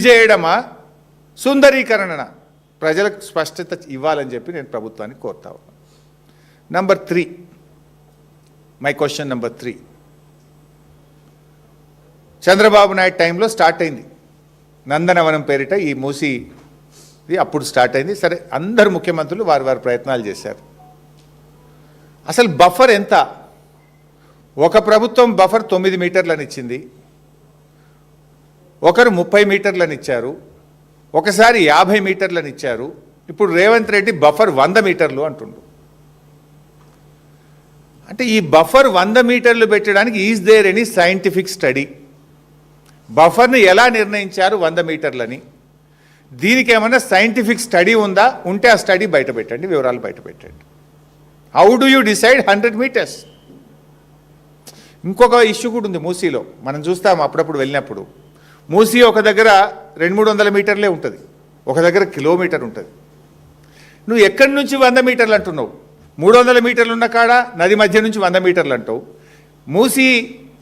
చేయడమా సుందరీకరణనా ప్రజలకు స్పష్టత ఇవ్వాలని చెప్పి నేను ప్రభుత్వాన్ని కోరుతా ఉన్నాను. Number 3, my question number 3, Chandrababu Naidu టైంలో స్టార్ట్ అయింది నందనవనం పేరిట ఈ మూసీది అప్పుడు స్టార్ట్ అయింది. సరే, అందరు ముఖ్యమంత్రులు వారి వారి ప్రయత్నాలు చేశారు. అసలు బఫర్ ఎంత? ఒక ప్రభుత్వం బఫర్ 9 మీటర్లని ఇచ్చింది, ఒకరు 30 మీటర్లని ఇచ్చారు, ఒకసారి 50 మీటర్లని ఇచ్చారు. ఇప్పుడు రేవంత్ రెడ్డి బఫర్ 100 మీటర్లు అంటుండు. అంటే ఈ బఫర్ 100 మీటర్లు పెట్టడానికి is there any scientific study? బఫర్ను ఎలా నిర్ణయించారు 100 మీటర్లని? దీనికి ఏమైనా సైంటిఫిక్ స్టడీ ఉందా? ఉంటే ఆ స్టడీ బయట పెట్టండి, వివరాలు బయట పెట్టండి. How do you decide 100 metres? ఇంకొక ఇష్యూ కూడా ఉంది మూసీలో. మనం చూస్తాం అప్పుడప్పుడు వెళ్ళినప్పుడు, మూసీ ఒక దగ్గర 200-300 మీటర్లే ఉంటుంది, ఒక దగ్గర కిలోమీటర్ ఉంటుంది. నువ్వు ఎక్కడి నుంచి 100 మీటర్లు అంటున్నావు? 300 మీటర్లు ఉన్న కాడ నది మధ్య నుంచి 100 మీటర్లు అంటావు. మూసీ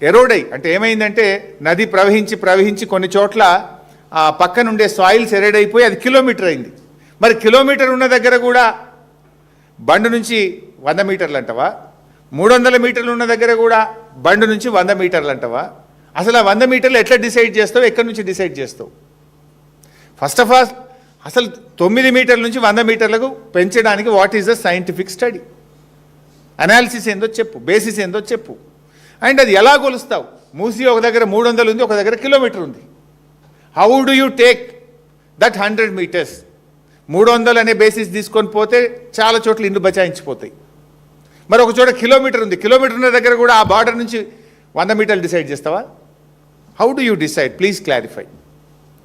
ఎరోడై అంటే ఏమైందంటే నది ప్రవహించి కొన్ని చోట్ల ఆ పక్కనుండే సాయిల్స్ ఎరోడైపోయి అది కిలోమీటర్ అయింది. మరి కిలోమీటర్ ఉన్న దగ్గర కూడా బండు నుంచి 100 మీటర్లు అంటవా? 300 మీటర్లు ఉన్న దగ్గర కూడా బండు నుంచి 100 మీటర్లు అంటవా? అసలు ఆ 100 మీటర్లు ఎట్లా డిసైడ్ చేస్తావు? ఎక్కడి నుంచి డిసైడ్ చేస్తావు? ఫస్ట్ ఆఫ్ ఆల్ అసలు 9 మీటర్ల నుంచి 100 మీటర్లకు పెంచడానికి what is the scientific study? Analysis ఏందో చెప్పు, బేసిస్ ఏందో చెప్పు. అండ్ అది ఎలా కొలుస్తావు? మూసీ ఒక దగ్గర 300 ఉంది, ఒక దగ్గర కిలోమీటర్ ఉంది. How do you take that 100 metres? 300 అనే బేసిస్ తీసుకొని పోతే చాలా చోట్ల ఇండ్లు బచాయించిపోతాయి. మరి ఒక చోట కిలోమీటర్ ఉంది, కిలోమీటర్ ఉన్న దగ్గర కూడా ఆ బార్డర్ నుంచి 100 మీటర్లు డిసైడ్ చేస్తావా? How do you decide? Please clarify.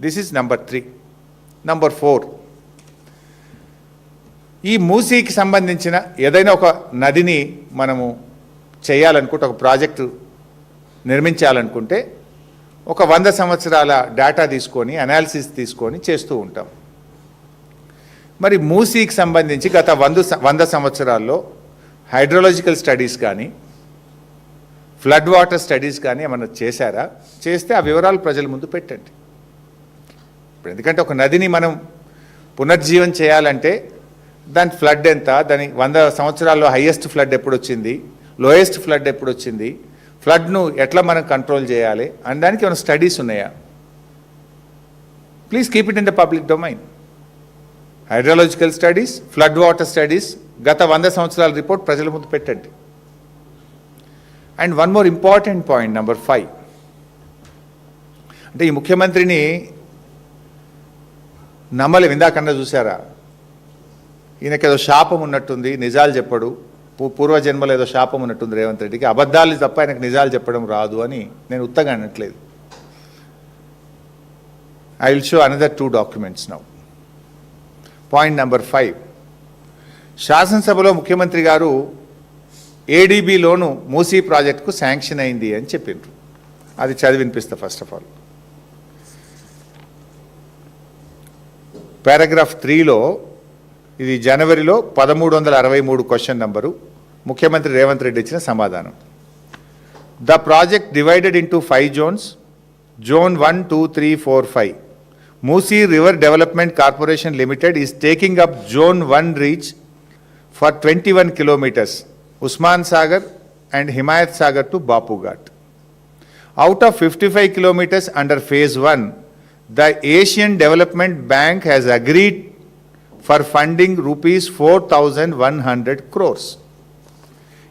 This is number 3. Number 4, ఈ మూసీకి సంబంధించిన ఏదైనా ఒక నదిని మనము చేయాలనుకుంటే, ఒక ప్రాజెక్టు నిర్మించాలనుకుంటే ఒక 100 సంవత్సరాల డేటా తీసుకొని అనాలిసిస్ తీసుకొని చేస్తూ ఉంటాం. మరి మూసీకి సంబంధించి గత 100 సంవత్సరాల్లో హైడ్రోలాజికల్ స్టడీస్ కానీ ఫ్లడ్ వాటర్ స్టడీస్ కానీ ఏమన్నా చేశారా? చేస్తే ఆ వివరాలు ప్రజల ముందు పెట్టండి. ఇప్పుడు ఎందుకంటే ఒక నదిని మనం పునర్జీవం చేయాలంటే దాని ఫ్లడ్ ఎంత, దాని 100 సంవత్సరాల్లో హైయెస్ట్ ఫ్లడ్ ఎప్పుడు వచ్చింది, లోయెస్ట్ ఫ్లడ్ ఎప్పుడు వచ్చింది, ఫ్లడ్ను ఎట్లా మనం కంట్రోల్ చేయాలి అనడానికి ఏమైనా స్టడీస్ ఉన్నాయా? Please keep it in the public domain. Hydrological studies, flood water studies, గత 100 సంవత్సరాల రిపోర్ట్ ప్రజల ముందు పెట్టండి. And one more important point, number 5. అంటే ఈ ముఖ్యమంత్రిని నమ్మలేం. ఇందాకన్నా చూసారా, ఈయనకేదో శాపం ఉన్నట్టుంది, నిజాలు చెప్పడు. పూర్వజన్మలో ఏదో శాపం ఉన్నట్టుంది రేవంత్ రెడ్డికి. అబద్ధాలు తప్ప ఆయనకు నిజాలు చెప్పడం రాదు అని నేను ఉత్తగా అనట్లేదు. I will show another 2 documents now. Point number 5, శాసనసభలో ముఖ్యమంత్రి గారు ADB లోను మూసీ ప్రాజెక్టుకు శాంక్షన్ అయింది అని చెప్పిండ్రు. అది చదివి వినిపిస్తా. ఫస్ట్ ఆఫ్ ఆల్ పారాగ్రాఫ్ 3లో, ఇది జనవరిలో 1363 క్వశ్చన్ నంబరు, ముఖ్యమంత్రి రేవంత్ రెడ్డి ఇచ్చిన సమాధానం. The project divided into 5 zones, zone 1, 2, 3, 4, 5. Musi River Development Corporation Limited is taking up Zone 1 reach for 21 kilometers, Usman Sagar and Himayat Sagar to Bapu Ghat. Out of 55 kilometers under Phase 1, the Asian Development Bank has agreed for funding rupees 4,100 crores.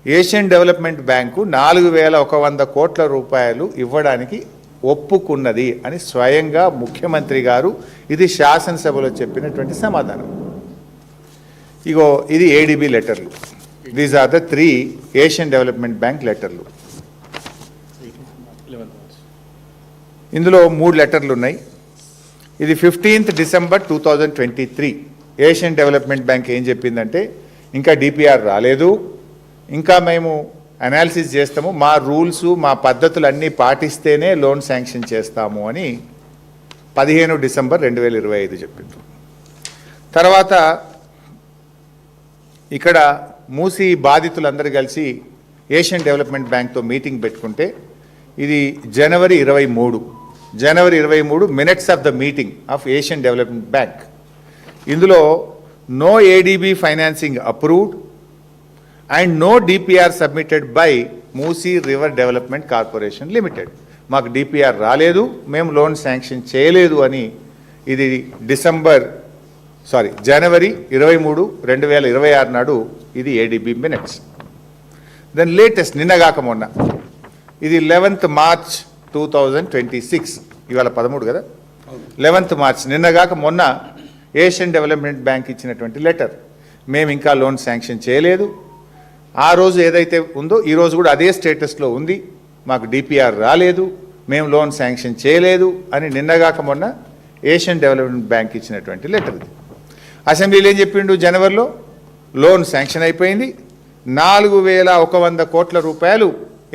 Asian development bank 4,100 కోట్ల రూపాయలు ఇవ్వడానికి ఒప్పుకున్నది అని స్వయంగా ముఖ్యమంత్రి గారు ఇది శాసనసభలో చెప్పినటువంటి సమాధానం. ఇగో ఇది ADB లెటర్లు. These are the 3 Asian development bank లెటర్లు. ఇందులో 3 లెటర్లు ఉన్నాయి. ఇది 15th December 2023. Asian development bank ఏం చెప్పిందంటే, ఇంకా DPR రాలేదు, ఇంకా మేము అనాలిసిస్ చేస్తాము, మా రూల్స్ మా పద్ధతులు అన్నీ పాటిస్తేనే లోన్ శాంక్షన్ చేస్తాము అని 15 డిసెంబర్ 2025 చెప్పిండ్రు. తర్వాత ఇక్కడ మూసీ బాధితులందరూ కలిసి ఏషియన్ డెవలప్మెంట్ బ్యాంక్తో మీటింగ్ పెట్టుకుంటే ఇది జనవరి 23. January 23 minutes of the meeting of Asian development bank. ఇందులో no ADB financing approved and no DPR submitted by Musi river development corporation limited. మాకు డిపిఆర్ రాలేదు, మేము లోన్ శాంక్షన్ చేయలేదు అని ఇది జనవరి 23, 2026 నాడు ఇది ఏడీబీ మినిట్స్. దెన్ లేటెస్ట్ నిన్నగాక మొన్న ఇది 11th March 2026, ఇవాళ 13 కదా, 11th March నిన్నగాక మొన్న ఏషియన్ డెవలప్మెంట్ బ్యాంక్ ఇచ్చినటువంటి లెటర్, మేము ఇంకా లోన్ శాంక్షన్ చేయలేదు, ఆ రోజు ఏదైతే ఉందో ఈ రోజు కూడా అదే స్టేటస్లో ఉంది, మాకు డిపిఆర్ రాలేదు, మేము లోన్ శాంక్షన్ చేయలేదు అని నిన్నగాక మొన్న ఏషియన్ డెవలప్మెంట్ బ్యాంక్ ఇచ్చినటువంటి లెటర్ ఇది. అసెంబ్లీలో ఏం చెప్పిండు, జనవరిలో లోన్ శాంక్షన్ అయిపోయింది, 4100 కోట్ల రూపాయలు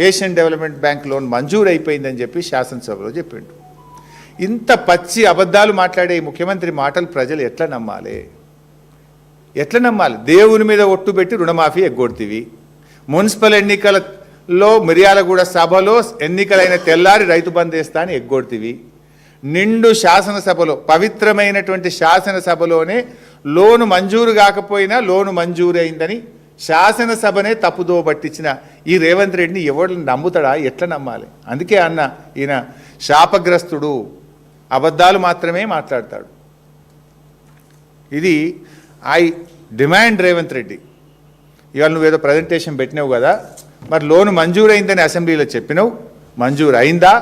ఏషియన్ డెవలప్మెంట్ బ్యాంక్ లోన్ మంజూరు అయిపోయిందని చెప్పి శాసనసభలో చెప్పిండు. ఇంత పచ్చి అబద్ధాలు మాట్లాడే ఈ ముఖ్యమంత్రి మాటలు ప్రజలు ఎట్లా నమ్మాలి? ఎట్లా నమ్మాలి? దేవుని మీద ఒట్టు పెట్టి రుణమాఫీ ఎగ్గొడుతీవి, మున్సిపల్ ఎన్నికలలో మిర్యాలగూడ సభలో ఎన్నికలైన తెల్లారి రైతు బంద్ వేస్తా అని ఎగ్గొడుతీవి, నిండు శాసనసభలో పవిత్రమైనటువంటి శాసనసభలోనే లోను మంజూరు కాకపోయినా లోను మంజూరు అయిందని శాసనసభనే తప్పుదో పట్టించిన ఈ రేవంత్ రెడ్డిని ఎవరు నమ్ముతాడా? ఎట్లా నమ్మాలి? అందుకే అన్న ఈయన శాపగ్రస్తుడు, అబద్ధాలు మాత్రమే మాట్లాడతాడు. ఇది ఐ డిమాండ్ రేవంత్ రెడ్డి, ఇవాళ నువ్వేదో ప్రజెంటేషన్ పెట్టినావు కదా, మరి లోను మంజూరు అయిందని అసెంబ్లీలో చెప్పినావు, మంజూరు అయిందా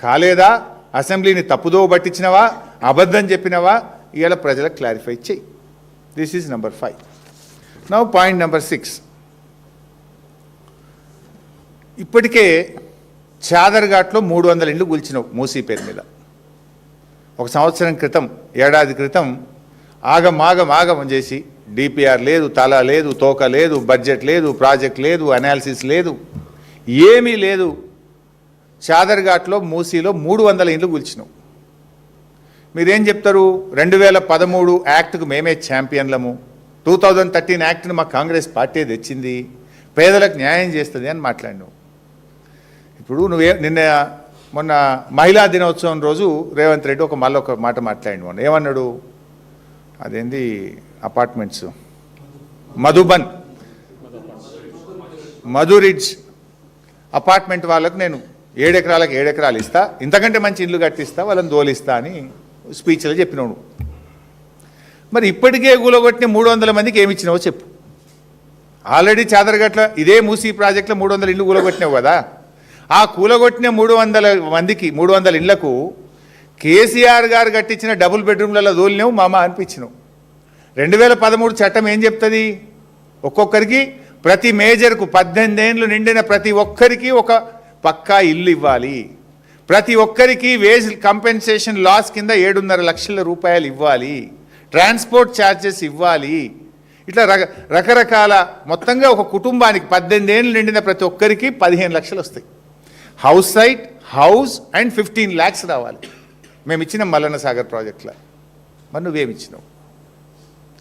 కాలేదా, అసెంబ్లీని తప్పుదో పట్టించినవా, అబద్ధం చెప్పినవా, ఇవాళ ప్రజలకు క్లారిఫై చేయి. This is number 5. Now point number 6. ఇప్పటికే చాదర్ఘాట్లో 300 ఇండ్లు కూల్చినావు మూసీ పేరు మీద. ఒక సంవత్సరం క్రితం, ఏడాది క్రితం ఆగం చేసి డిపిఆర్ లేదు, తల లేదు, తోక లేదు, బడ్జెట్ లేదు, ప్రాజెక్ట్ లేదు, అనాలిసిస్ లేదు, ఏమీ లేదు, చాదర్ఘాట్లో మూసీలో 300 ఇండ్లు కూల్చినావు. మీరేం చెప్తారు? 2013 యాక్ట్కు మేమే ఛాంపియన్లము, 2013 యాక్ట్ను మా కాంగ్రెస్ పార్టీ తెచ్చింది, పేదలకు న్యాయం చేస్తుంది అని మాట్లాడినావు. ఇప్పుడు మొన్న మహిళా దినోత్సవం రోజు రేవంత్ రెడ్డి ఒక మాట మాట్లాడినావు. ఏమన్నాడు? అదేంది అపార్ట్మెంట్స్, మధురిడ్జ్ అపార్ట్మెంట్ వాళ్ళకు నేను 7 ఎకరాలకు 7 ఎకరాలు ఇస్తా, ఇంతకంటే మంచి ఇల్లు కట్టిస్తా, వాళ్ళని దోలిస్తా అని స్పీచ్లో చెప్పినావు. మరి ఇప్పటికే కూలగొట్టిన 300 మందికి ఏమి ఇచ్చినావో చెప్పు. ఆల్రెడీ చాదరగట్ల ఇదే మూసీ ప్రాజెక్టులో 300 ఇళ్ళు కూలగొట్టినావు కదా, ఆ కూలగొట్టిన 300 ఇళ్లకు కేసీఆర్ గారు కట్టించిన డబుల్ బెడ్రూమ్లలో దోలినావు మామ అనిపించినావు. 2013 చట్టం ఏం చెప్తుంది? ఒక్కొక్కరికి ప్రతి మేజర్కు 18 ఏళ్ళు నిండిన ప్రతి ఒక్కరికి ఒక పక్కా ఇల్లు ఇవ్వాలి, ప్రతి ఒక్కరికి వేజ్ కంపెన్సేషన్ లాస్ కింద 7.5 లక్షల రూపాయలు ఇవ్వాలి, ట్రాన్స్పోర్ట్ ఛార్జెస్ ఇవ్వాలి, ఇట్లా రకరకాల మొత్తంగా ఒక కుటుంబానికి 18 ఏళ్ళు నిండిన ప్రతి ఒక్కరికి 15 లక్షలు వస్తాయి. House site, house and 15 lakhs రావాలి. మేము ఇచ్చినాం మల్లన్న సాగర్ ప్రాజెక్టులో. మరి నువ్వేమిచ్చినావు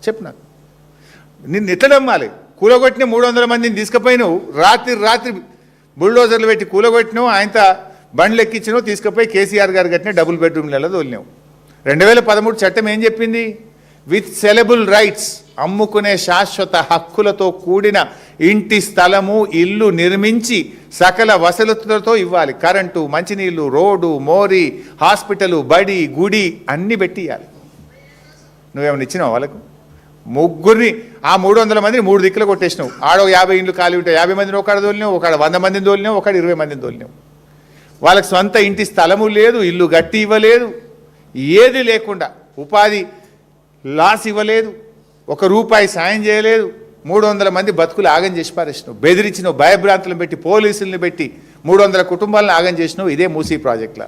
చెప్పు నాకు. నిన్ను ఎట్లా నమ్మాలి? కూలగొట్టిన 300 మందిని తీసుకుపోయినావు, రాత్రి బుల్డోజర్లు పెట్టి కూలగొట్టినావు, ఆయనతో బండ్లు ఎక్కించినావు, తీసుకుపోయి కేసీఆర్ గారు కట్టిన డబుల్ బెడ్రూమ్లలో తోలినావు. 2013 చట్టం ఏం చెప్పింది? విత్ సెలబుల్ రైట్స్, అమ్ముకునే శాశ్వత హక్కులతో కూడిన ఇంటి స్థలము, ఇల్లు నిర్మించి సకల వసతులతో ఇవ్వాలి. కరెంటు, మంచినీళ్ళు, రోడ్డు, మోరీ, హాస్పిటలు, బడి, గుడి అన్నీ పెట్టి ఇవ్వాలి. నువ్వేమైనా ఇచ్చినావు వాళ్ళకు? ముగ్గురిని, ఆ 300 మందిని 3 దిక్కులు కొట్టేసినావు. ఆడో 50 ఇండ్లు ఖాళీ ఉంటాయి, 50 మందిని ఒకడు తోలినావు, ఒకడు 100 మందిని తోలినావు, ఒకడు 20 మందిని తోలినావు. వాళ్ళకి సొంత ఇంటి స్థలము లేదు, ఇల్లు గట్టి ఇవ్వలేదు, ఏది లేకుండా ఉపాధి లాస్ ఇవ్వలేదు, 1 రూపాయి సాయం చేయలేదు. 300 మంది బతుకులు ఆగం చేసి పారేసినావు, బెదిరించినావు, భయభ్రాంతులను పెట్టి, పోలీసులను పెట్టి 300 కుటుంబాలను ఆగం చేసినావు ఇదే మూసీ ప్రాజెక్టులో.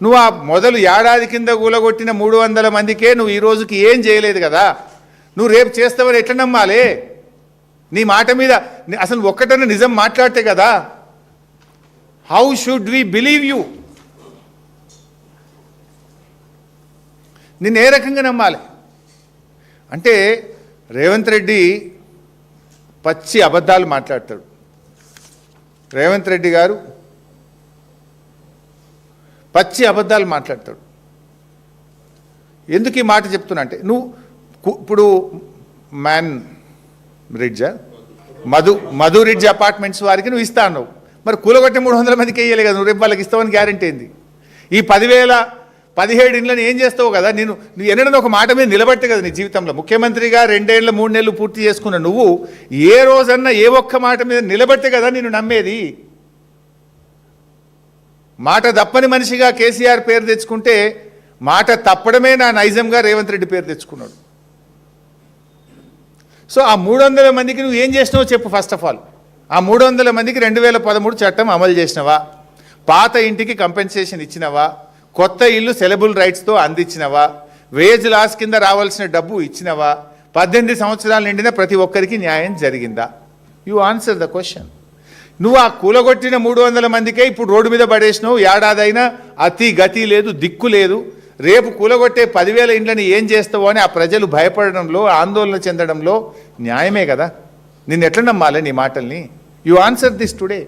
నువ్వు ఆ మొదలు ఏడాది కింద కూలగొట్టిన 300 మందికే నువ్వు ఈ రోజుకి ఏం చేయలేదు కదా, నువ్వు రేపు చేస్తావని ఎట్లా నమ్మాలి? నీ మాట మీద అసలు ఒక్కటన్నా నిజం మాట్లాడితే కదా. How should we believe you? నిన్ను ఏ రకంగా నమ్మాలి? అంటే రేవంత్ రెడ్డి పచ్చి అబద్ధాలు మాట్లాడతాడు. రేవంత్ రెడ్డి గారు పచ్చి అబద్ధాలు మాట్లాడతాడు. ఎందుకు ఈ మాట చెప్తున్నా అంటే, నువ్వు ఇప్పుడు మ్యాన్ రిడ్జా మధు రిడ్జ్ అపార్ట్మెంట్స్ వారికి నువ్వు ఇస్తా అన్నావు, మరి కూలగొట్టి 300 మందికి వేయాలి కదా, నువ్వు రేపు వాళ్ళకి ఇస్తావని గ్యారెంటీ ఏంది? ఈ 17 ఇండ్లను ఏం చేస్తావు కదా, నువ్వు ఎన్నడన్నా ఒక మాట మీద నిలబట్టే కదా నీ జీవితంలో. ముఖ్యమంత్రిగా 2 ఏళ్ళు 3 నెలలు పూర్తి చేసుకున్న నువ్వు ఏ రోజన్నా ఏ ఒక్క మాట మీద నిలబట్టే కదా నేను నమ్మేది. మాట తప్పని మనిషిగా కేసీఆర్ పేరు తెచ్చుకుంటే, మాట తప్పడమే నా నైజంగా రేవంత్ రెడ్డి పేరు తెచ్చుకున్నాడు. సో ఆ 300 మందికి నువ్వు ఏం చేసినావో చెప్పు. ఫస్ట్ ఆఫ్ ఆల్ ఆ 300 మందికి 2013 చట్టం అమలు చేసినవా? పాత ఇంటికి కంపెన్సేషన్ ఇచ్చినవా? కొత్త ఇల్లు సెలబుల్ రైట్స్తో అందించినవా? వేజ్ లాస్ కింద రావాల్సిన డబ్బు ఇచ్చినవా? 18 సంవత్సరాలు నిండిన ప్రతి ఒక్కరికి న్యాయం జరిగిందా? You answer the question. నువ్వు ఆ కూలగొట్టిన 300 మందికే ఇప్పుడు రోడ్డు మీద పడేసినావు. ఏడాదైనా అతి గతి లేదు, దిక్కు లేదు. రేపు కూలగొట్టే 10,000 ఇండ్లని ఏం చేస్తావో అని ఆ ప్రజలు భయపడడంలో, ఆందోళన చెందడంలో న్యాయమే కదా. నిన్ను ఎట్లా నమ్మాలి నీ మాటల్ని? You answer this today.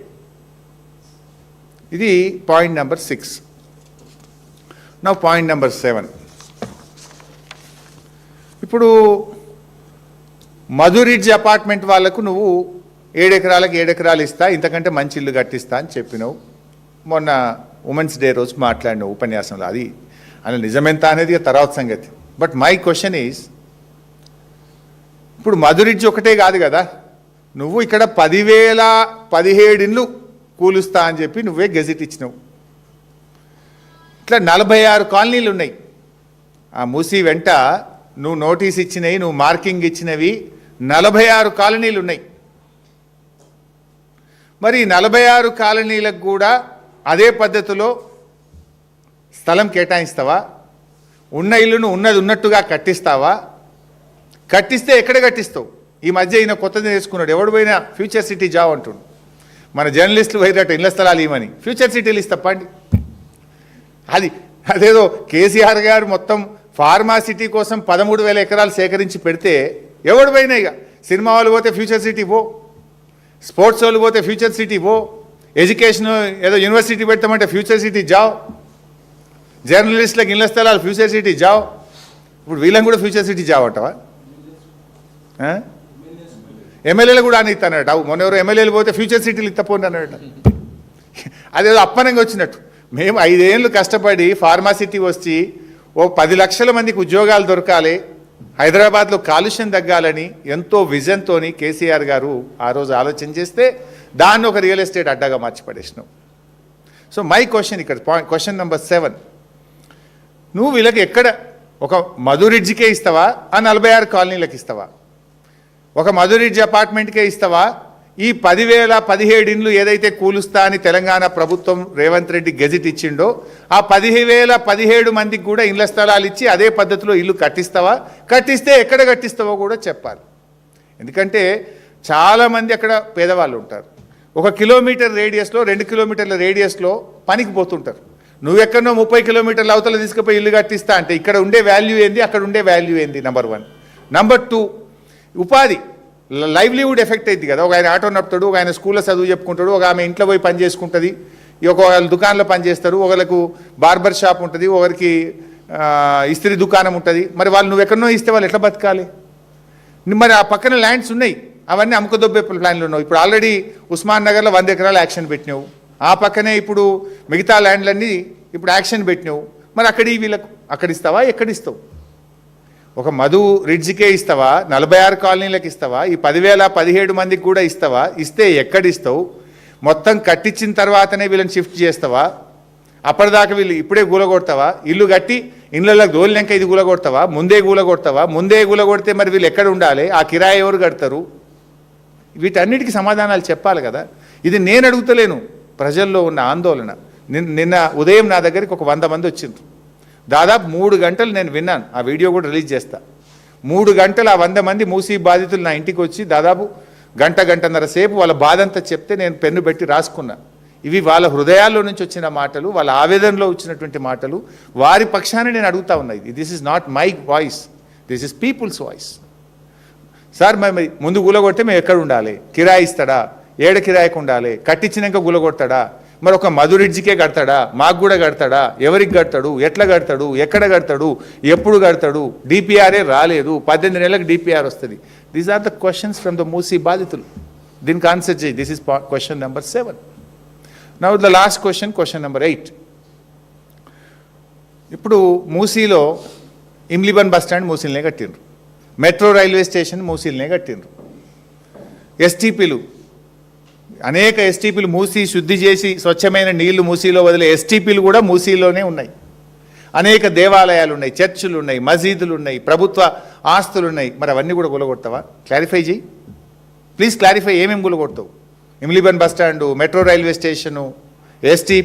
ఇది point number 6. Now point number 7. ఇప్పుడు మధు రిడ్జ్ అపార్ట్మెంట్ వాళ్లకు నువ్వు 7 ఎకరాలకు 7 ఎకరాలు ఇస్తా, ఇంతకంటే మంచి ఇల్లు కట్టిస్తా అని చెప్పినావు. మొన్న ఉమెన్స్ డే రోజు మాట్లాడినావు ఉపన్యాసంలో. అది అని నిజమెంత అనేది తర్వాత సంగతి. బట్ మై క్వశ్చన్ ఈజ్, ఇప్పుడు మధు రిడ్జ్ ఒకటే కాదు కదా, నువ్వు ఇక్కడ 10,017 ఇండ్లు కూలుస్తా అని చెప్పి నువ్వే గెజిట్ ఇచ్చినావు. ఇట్లా 46 కాలనీలు ఉన్నాయి. ఆ మూసీ వెంట నువ్వు నోటీస్ ఇచ్చినవి, నువ్వు మార్కింగ్ ఇచ్చినవి 46 కాలనీలు ఉన్నాయి. మరి 46 కాలనీలకు కూడా అదే పద్ధతిలో స్థలం కేటాయిస్తావా? ఉన్న ఇల్లును ఉన్నది ఉన్నట్టుగా కట్టిస్తావా? కట్టిస్తే ఎక్కడ కట్టిస్తావు? ఈ మధ్య ఈయన కొత్తది నేర్చుకున్నాడు. ఎవడు పోయినా ఫ్యూచర్ సిటీ జాబ్ అంటుండు. మన జర్నలిస్టులు పోయినట్ట ఇళ్ల స్థలాలు ఇవ్వమని ఫ్యూచర్ సిటీలు ఇస్తప్పండి. అదేదో కేసీఆర్ గారు మొత్తం ఫార్మా సిటీ కోసం 13,000 ఎకరాలు సేకరించి పెడితే ఎవడు పోయినా, ఇక సినిమా వాళ్ళు పోతే ఫ్యూచర్ సిటీ పో, స్పోర్ట్స్ వాళ్ళు పోతే ఫ్యూచర్ సిటీ పో, ఎడ్యుకేషన్ ఏదో యూనివర్సిటీ పెడతామంటే ఫ్యూచర్ సిటీ జావ్, జర్నలిస్టులకు ఇళ్ల స్థలాలు ఫ్యూచర్ సిటీ జావ్. ఇప్పుడు వీళ్ళని కూడా ఫ్యూచర్ సిటీ జావ్ అంటావా? ఎమ్మెల్యేలు కూడా అని ఇస్తానట. మొన్న ఎవరు ఎమ్మెల్యేలు పోతే ఫ్యూచర్ సిటీలు ఇత్తపోండి అన్నట. అదేదో అప్పనంగా వచ్చినట్టు. మేము 5 ఏళ్ళు కష్టపడి ఫార్మా సిటీ వచ్చి ఓ 10 లక్షల మందికి ఉద్యోగాలు దొరకాలి, హైదరాబాద్లో కాలుష్యం తగ్గాలని ఎంతో విజన్తో కేసీఆర్ గారు ఆ రోజు ఆలోచన చేస్తే దాన్ని ఒక రియల్ ఎస్టేట్ అడ్డాగా మార్చి పడేసినావు. సో మై క్వశ్చన్ ఇక్కడ క్వశ్చన్ నెంబర్ 7, నువ్వు వీళ్ళకి ఎక్కడ ఒక మధు రిడ్జ్కే ఇస్తావా? ఆ 46 కాలనీలకు ఇస్తావా? ఒక మధు రిడ్జ్ అపార్ట్మెంట్కే ఇస్తావా? ఈ 10,017 ఇండ్లు ఏదైతే కూలుస్తా అని తెలంగాణ ప్రభుత్వం రేవంత్ రెడ్డి గెజిట్ ఇచ్చిండో ఆ 10,017 మందికి కూడా ఇళ్ల స్థలాలు ఇచ్చి అదే పద్ధతిలో ఇల్లు కట్టిస్తావా? కట్టిస్తే ఎక్కడ కట్టిస్తావో కూడా చెప్పాలి. ఎందుకంటే చాలామంది అక్కడ పేదవాళ్ళు ఉంటారు. 1 కిలోమీటర్ రేడియస్లో 2 కిలోమీటర్ల రేడియస్లో పనికి పోతుంటారు. నువ్వెక్కడో 30 కిలోమీటర్ల అవతల తీసుకుపోయి ఇల్లు కట్టిస్తా అంటే ఇక్కడ ఉండే వాల్యూ ఏంది, అక్కడ ఉండే వాల్యూ ఏంది? నెంబర్ 1. నెంబర్ 2, ఉపాధి లైవ్లీవుడ్ ఎఫెక్ట్ అయింది కదా. ఒక ఆయన ఆటో నడుపుతాడు, ఒక ఆయన స్కూల్లో చదువు చెప్పుకుంటాడు, ఒక ఆమె ఇంట్లో పోయి పని చేసుకుంటుంది, ఒకళ్ళు దుకాణంలో పని చేస్తారు, ఒకళ్ళకు బార్బర్ షాప్ ఉంటుంది, ఒకరికి ఇస్త్రీ దుకాణం ఉంటుంది. మరి వాళ్ళు నువ్వు ఎక్కడనో ఇస్తే వాళ్ళు ఎట్లా బతకాలి? మరి ఆ పక్కన ల్యాండ్స్ ఉన్నాయి, అవన్నీ అమ్ముకదొబ్బే ప్లాన్లు ఉన్నావు. ఇప్పుడు ఆల్రెడీ ఉస్మాన్ నగర్లో 100 ఎకరాలు యాక్షన్ పెట్టినావు. ఆ పక్కనే ఇప్పుడు మిగతా ల్యాండ్లన్నీ ఇప్పుడు యాక్షన్ పెట్టినావు. మరి వీళ్ళకు అక్కడ ఇస్తావా? ఎక్కడిస్తావు? ఒక మధు రిడ్జ్కే ఇస్తావా? 46 కాలనీలకు ఇస్తావా? ఈ 10,017 మందికి కూడా ఇస్తావా? ఇస్తే ఎక్కడిస్తావు? మొత్తం కట్టించిన తర్వాతనే వీళ్ళని షిఫ్ట్ చేస్తావా? అప్పటిదాకా వీళ్ళు ఇప్పుడే గూలగొడతావా? ఇల్లు కట్టి ఇళ్ళకి దోలినాక ఇది గూలగొడతావా? ముందే గూలగొడతావా? ముందే గూలగొడితే మరి వీళ్ళు ఎక్కడ ఉండాలి? ఆ కిరాయి ఎవరు కడతారు? వీటన్నిటికీ సమాధానాలు చెప్పాలి కదా. ఇది నేను అడుగుతలేను, ప్రజల్లో ఉన్న ఆందోళన. నిన్న ఉదయం నా దగ్గరికి ఒక 100 మంది వచ్చిండ్రు. దాదాపు 3 గంటలు నేను విన్నాను. ఆ వీడియో కూడా రిలీజ్ చేస్తా. 3 గంటలు ఆ 100 మంది మూసీ బాధితులు నా ఇంటికి వచ్చి దాదాపు గంటన్నర సేపు వాళ్ళ బాధంతా చెప్తే నేను పెన్ను పెట్టి రాసుకున్నా. ఇవి వాళ్ళ హృదయాల్లో నుంచి వచ్చిన మాటలు, వాళ్ళ ఆవేదనలో వచ్చినటువంటి మాటలు. వారి పక్షాన్ని నేను అడుగుతా ఉన్నా. This is not my voice, this is people's voice. Sir మేము ముందు గులగొడితే మేము ఎక్కడ ఉండాలి? కిరాయి ఇస్తాడా? ఏడ కిరాయికి ఉండాలి? కట్టించినాక గులగొడతాడా? మరి ఒక మధురిడ్జికే కడతాడా? మాకు కూడా కడతాడా? ఎవరికి కడతాడు? ఎట్లా కడతాడు? ఎక్కడ కడతాడు? ఎప్పుడు కడతాడు? డిపిఆర్ఏ రాలేదు, 18 నెలలకు డిపిఆర్ వస్తుంది. These are the questions from the Musi బాధితులు. దీనికి ఆన్సర్ చేయి. This is question number 7. Now the last question number 8. ఇప్పుడు మూసీలో ఇమ్లిబన్ బస్ స్టాండ్ మూసీలనే కట్టిండ్రు, మెట్రో రైల్వే స్టేషన్ మూసీలనే కట్టిండ్రు, ఎస్టీపీలు అనేక ఎస్టీపీలు మూసీ శుద్ధి చేసి స్వచ్ఛమైన నీళ్లు మూసీలో వదిలే ఎస్టీపీలు కూడా మూసీలోనే ఉన్నాయి. అనేక దేవాలయాలు ఉన్నాయి, చర్చిలు ఉన్నాయి, మసీదులు ఉన్నాయి, ప్రభుత్వ ఆస్తులు ఉన్నాయి. మరి అవన్నీ కూడా కూలగొడతావా? క్లారిఫై చేయి ప్లీజ్, క్లారిఫై. ఏమేమి కూలగొడతావు? Imlibun bus stand, metro railway station, STP